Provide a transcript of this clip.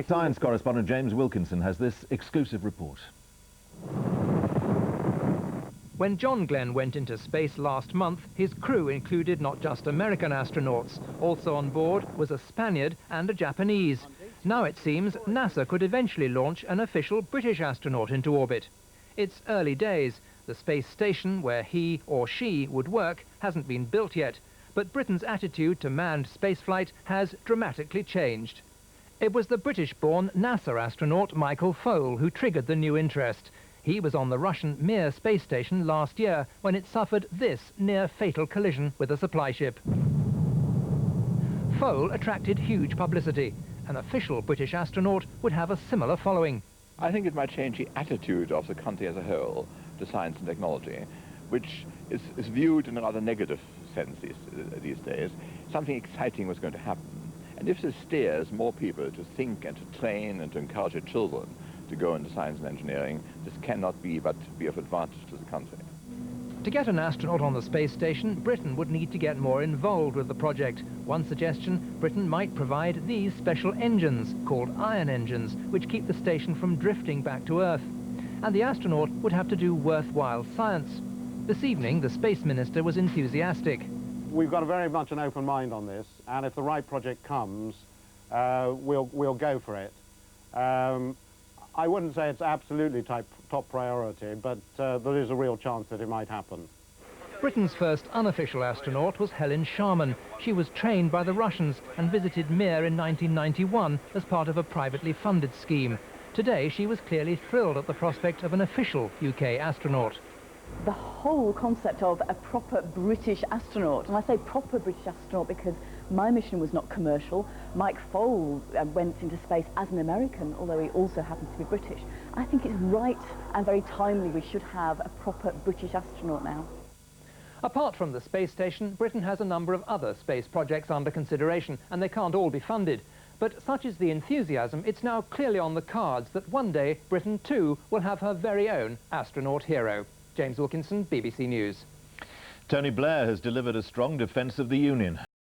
Science correspondent James Wilkinson has this exclusive report. When John Glenn went into space last month, his crew included not just American astronauts. Also on board was a Spaniard and a Japanese. Now it seems NASA could eventually launch an official British astronaut into orbit. It's early days. The space station where he or she would work hasn't been built yet, but Britain's attitude to manned spaceflight has dramatically changed. It was the British-born NASA astronaut Michael Foale who triggered the new interest. He was on the Russian Mir space station last year when it suffered this near-fatal collision with a supply ship. Foale attracted huge publicity. An official British astronaut would have a similar following. I think it might change the attitude of the country as a whole to science and technology, which is viewed in a rather negative sense these days. Something exciting was going to happen. And if this steers more people to think and to train and to encourage their children to go into science and engineering, this cannot but be of advantage to the country. To get an astronaut on the space station, Britain would need to get more involved with the project. One suggestion, Britain might provide these special engines, called iron engines, which keep the station from drifting back to Earth. And the astronaut would have to do worthwhile science. This evening, the Space Minister was enthusiastic. We've got very much an open mind on this, and if the right project comes, we'll go for it. I wouldn't say it's absolutely top priority, but there is a real chance that it might happen. Britain's first unofficial astronaut was Helen Sharman. She was trained by the Russians and visited Mir in 1991 as part of a privately funded scheme. Today, she was clearly thrilled at the prospect of an official UK astronaut. The whole concept of a proper British astronaut, and I say proper British astronaut because my mission was not commercial. Mike Foale went into space as an American, although he also happens to be British. I think it's right and very timely we should have a proper British astronaut now. Apart from the space station, Britain has a number of other space projects under consideration, and they can't all be funded. But such is the enthusiasm, it's now clearly on the cards that one day Britain too will have her very own astronaut hero. James Wilkinson, BBC News. Tony Blair has delivered a strong defence of the Union.